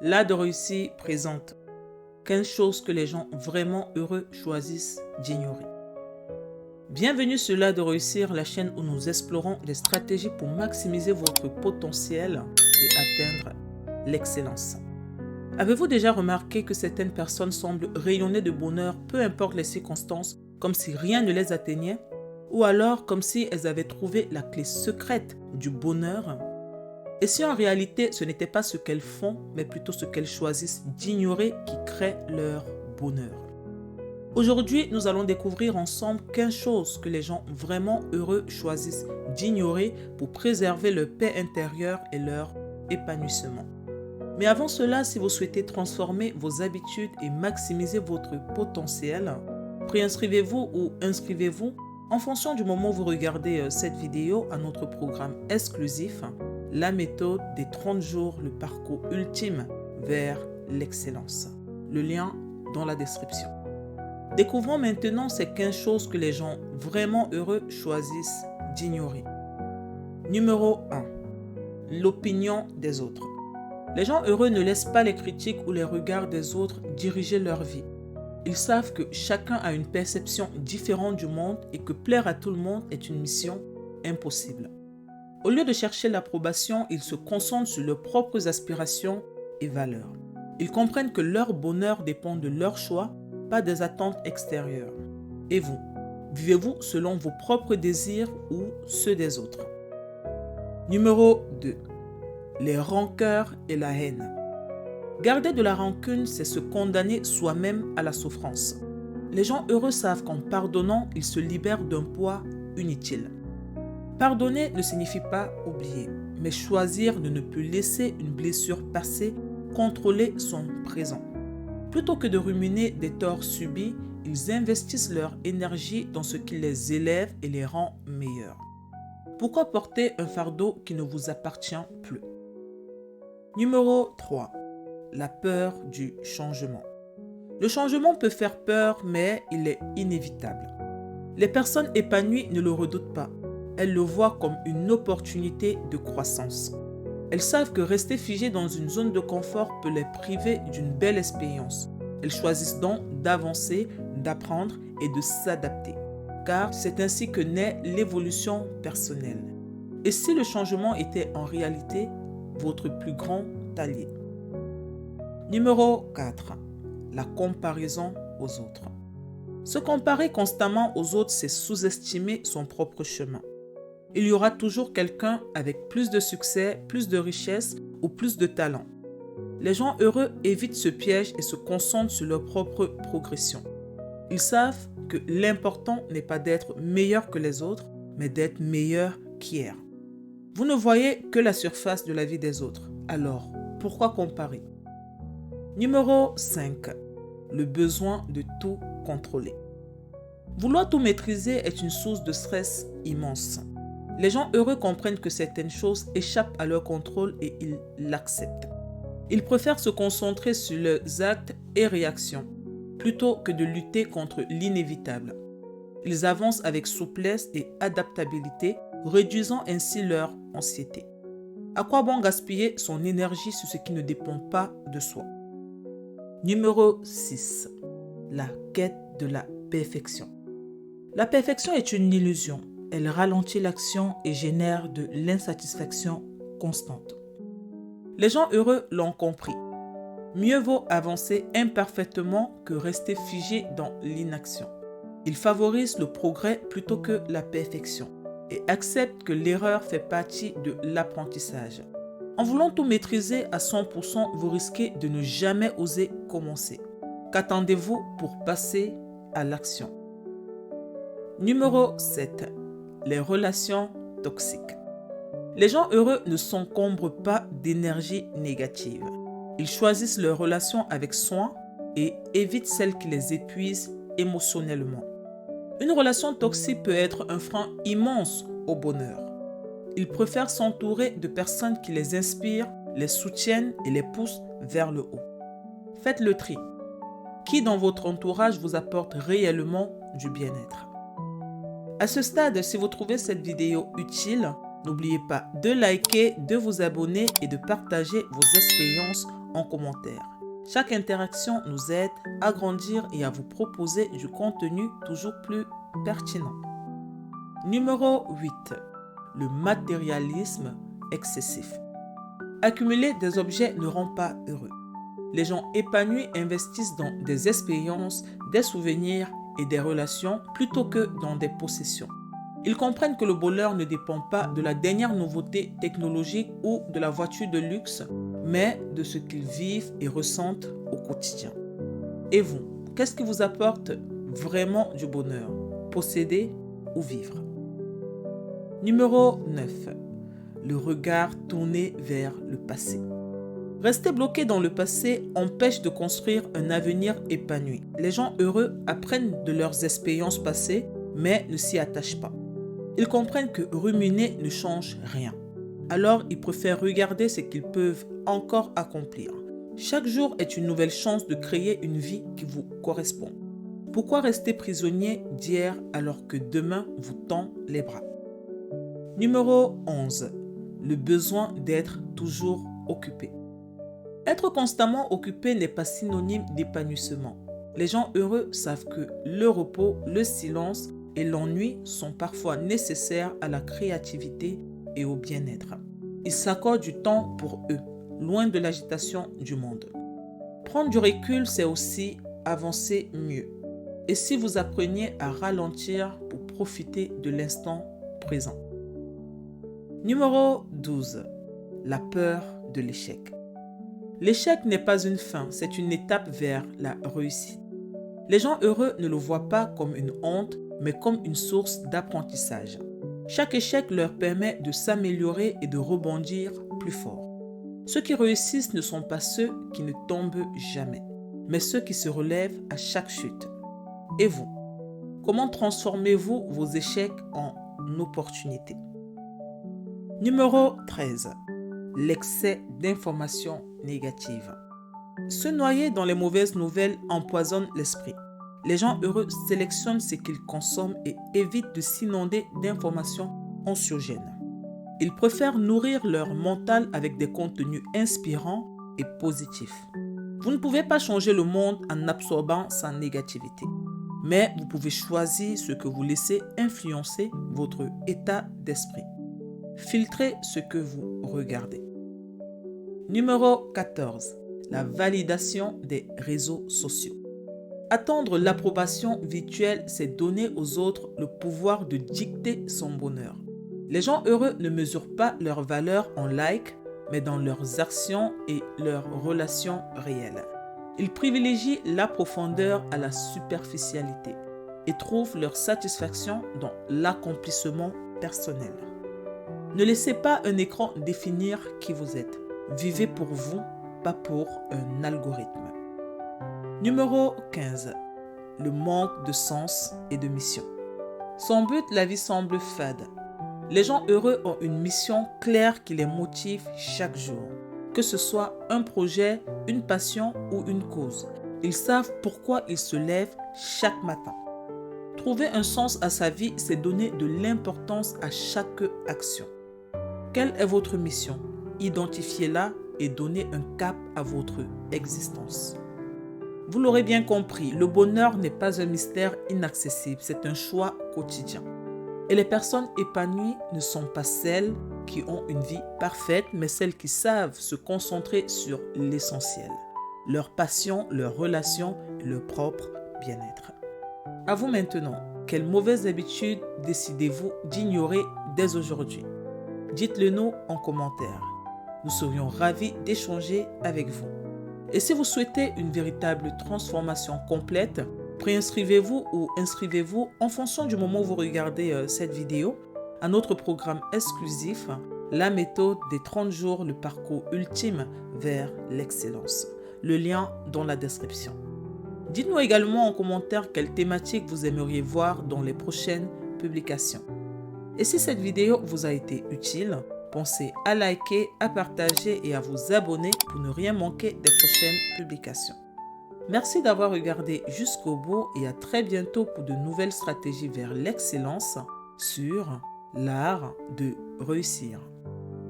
L'art de réussir présente 15 choses que les gens vraiment heureux choisissent d'ignorer. Bienvenue sur l'art de réussir, la chaîne où nous explorons des stratégies pour maximiser votre potentiel et atteindre l'excellence. Avez-vous déjà remarqué que certaines personnes semblent rayonner de bonheur peu importe les circonstances, comme si rien ne les atteignait? Ou alors comme si elles avaient trouvé la clé secrète du bonheur? Et si en réalité ce n'était pas ce qu'elles font, mais plutôt ce qu'elles choisissent d'ignorer qui crée leur bonheur? Aujourd'hui, nous allons découvrir ensemble 15 choses que les gens vraiment heureux choisissent d'ignorer pour préserver leur paix intérieure et leur épanouissement. Mais avant cela, si vous souhaitez transformer vos habitudes et maximiser votre potentiel, préinscrivez-vous ou inscrivez-vous en fonction du moment où vous regardez cette vidéo à notre programme exclusif, la méthode des 30 jours, le parcours ultime vers l'excellence. Le lien dans la description. Découvrons maintenant ces 15 choses que les gens vraiment heureux choisissent d'ignorer. Numéro 1. L'opinion des autres. Les gens heureux ne laissent pas les critiques ou les regards des autres diriger leur vie. Ils savent que chacun a une perception différente du monde et que plaire à tout le monde est une mission impossible. Au lieu de chercher l'approbation, ils se concentrent sur leurs propres aspirations et valeurs. Ils comprennent que leur bonheur dépend de leurs choix, pas des attentes extérieures. Et vous, vivez-vous selon vos propres désirs ou ceux des autres? Numéro 2. Les rancœurs et la haine. Garder de la rancune, c'est se condamner soi-même à la souffrance. Les gens heureux savent qu'en pardonnant, ils se libèrent d'un poids inutile. Pardonner ne signifie pas oublier, mais choisir de ne plus laisser une blessure passée contrôler son présent. Plutôt que de ruminer des torts subis, ils investissent leur énergie dans ce qui les élève et les rend meilleurs. Pourquoi porter un fardeau qui ne vous appartient plus? Numéro 3. La peur du changement. Le changement peut faire peur, mais il est inévitable. Les personnes épanouies ne le redoutent pas. Elles le voient comme une opportunité de croissance. Elles savent que rester figées dans une zone de confort peut les priver d'une belle expérience. Elles choisissent donc d'avancer, d'apprendre et de s'adapter. Car c'est ainsi que naît l'évolution personnelle. Et si le changement était en réalité votre plus grand allié? Numéro 4. La comparaison aux autres. Se comparer constamment aux autres, c'est sous-estimer son propre chemin. Il y aura toujours quelqu'un avec plus de succès, plus de richesse ou plus de talent. Les gens heureux évitent ce piège et se concentrent sur leur propre progression. Ils savent que l'important n'est pas d'être meilleur que les autres, mais d'être meilleur qu'hier. Vous ne voyez que la surface de la vie des autres. Alors, pourquoi comparer? Numéro 5. Le besoin de tout contrôler. Vouloir tout maîtriser est une source de stress immense. Les gens heureux comprennent que certaines choses échappent à leur contrôle et ils l'acceptent. Ils préfèrent se concentrer sur leurs actes et réactions plutôt que de lutter contre l'inévitable. Ils avancent avec souplesse et adaptabilité, réduisant ainsi leur anxiété. À quoi bon gaspiller son énergie sur ce qui ne dépend pas de soi? Numéro 6. La quête de la perfection. La perfection est une illusion. Elle ralentit l'action et génère de l'insatisfaction constante. Les gens heureux l'ont compris. Mieux vaut avancer imparfaitement que rester figé dans l'inaction. Ils favorisent le progrès plutôt que la perfection et acceptent que l'erreur fait partie de l'apprentissage. En voulant tout maîtriser à 100%, vous risquez de ne jamais oser commencer. Qu'attendez-vous pour passer à l'action? Numéro 7. Les relations toxiques. Les gens heureux ne s'encombrent pas d'énergie négative. Ils choisissent leurs relations avec soin et évitent celles qui les épuisent émotionnellement. Une relation toxique peut être un frein immense au bonheur. Ils préfèrent s'entourer de personnes qui les inspirent, les soutiennent et les poussent vers le haut. Faites le tri. Qui dans votre entourage vous apporte réellement du bien-être? À ce stade, si vous trouvez cette vidéo utile, n'oubliez pas de liker, de vous abonner et de partager vos expériences en commentaire. Chaque interaction nous aide à grandir et à vous proposer du contenu toujours plus pertinent. Numéro 8. Le matérialisme excessif. Accumuler des objets ne rend pas heureux. Les gens épanouis investissent dans des expériences, des souvenirs et des relations plutôt que dans des possessions. Ils comprennent que le bonheur ne dépend pas de la dernière nouveauté technologique ou de la voiture de luxe, mais de ce qu'ils vivent et ressentent au quotidien. Et vous, qu'est-ce qui vous apporte vraiment du bonheur? Posséder ou vivre? Numéro 9. Le regard tourné vers le passé. Rester bloqué dans le passé empêche de construire un avenir épanoui. Les gens heureux apprennent de leurs expériences passées, mais ne s'y attachent pas. Ils comprennent que ruminer ne change rien. Alors, ils préfèrent regarder ce qu'ils peuvent encore accomplir. Chaque jour est une nouvelle chance de créer une vie qui vous correspond. Pourquoi rester prisonnier d'hier alors que demain vous tend les bras? Numéro 11. Le besoin d'être toujours occupé. Être constamment occupé n'est pas synonyme d'épanouissement. Les gens heureux savent que le repos, le silence et l'ennui sont parfois nécessaires à la créativité et au bien-être. Ils s'accordent du temps pour eux, loin de l'agitation du monde. Prendre du recul, c'est aussi avancer mieux. Et si vous appreniez à ralentir pour profiter de l'instant présent? Numéro 12. La peur de l'échec. L'échec n'est pas une fin, c'est une étape vers la réussite. Les gens heureux ne le voient pas comme une honte, mais comme une source d'apprentissage. Chaque échec leur permet de s'améliorer et de rebondir plus fort. Ceux qui réussissent ne sont pas ceux qui ne tombent jamais, mais ceux qui se relèvent à chaque chute. Et vous, comment transformez-vous vos échecs en opportunités? Numéro 13. L'excès d'informations négatives. Se noyer dans les mauvaises nouvelles empoisonne l'esprit. Les gens heureux sélectionnent ce qu'ils consomment et évitent de s'inonder d'informations anxiogènes. Ils préfèrent nourrir leur mental avec des contenus inspirants et positifs. Vous ne pouvez pas changer le monde en absorbant sa négativité, mais vous pouvez choisir ce que vous laissez influencer votre état d'esprit. Filtrez ce que vous regardez. Numéro 14. La validation des réseaux sociaux. Attendre l'approbation virtuelle, c'est donner aux autres le pouvoir de dicter son bonheur. Les gens heureux ne mesurent pas leur valeur en likes, mais dans leurs actions et leurs relations réelles. Ils privilégient la profondeur à la superficialité et trouvent leur satisfaction dans l'accomplissement personnel. Ne laissez pas un écran définir qui vous êtes. Vivez pour vous, pas pour un algorithme. Numéro 15. Le manque de sens et de mission. Sans but, la vie semble fade. Les gens heureux ont une mission claire qui les motive chaque jour. Que ce soit un projet, une passion ou une cause. Ils savent pourquoi ils se lèvent chaque matin. Trouver un sens à sa vie, c'est donner de l'importance à chaque action. Quelle est votre mission? Identifiez-la et donnez un cap à votre existence. Vous l'aurez bien compris, le bonheur n'est pas un mystère inaccessible, c'est un choix quotidien. Et les personnes épanouies ne sont pas celles qui ont une vie parfaite, mais celles qui savent se concentrer sur l'essentiel. Leur passion, leurs relations et leur propre bien-être. À vous maintenant, quelles mauvaises habitudes décidez-vous d'ignorer dès aujourd'hui? Dites-le nous en commentaire. Nous serions ravis d'échanger avec vous. Et si vous souhaitez une véritable transformation complète, préinscrivez-vous ou inscrivez-vous en fonction du moment où vous regardez cette vidéo à notre programme exclusif, la méthode des 30 jours, le parcours ultime vers l'excellence. Le lien dans la description. Dites-nous également en commentaire quelles thématiques vous aimeriez voir dans les prochaines publications. Et si cette vidéo vous a été utile, pensez à liker, à partager et à vous abonner pour ne rien manquer des prochaines publications. Merci d'avoir regardé jusqu'au bout et à très bientôt pour de nouvelles stratégies vers l'excellence sur l'art de réussir.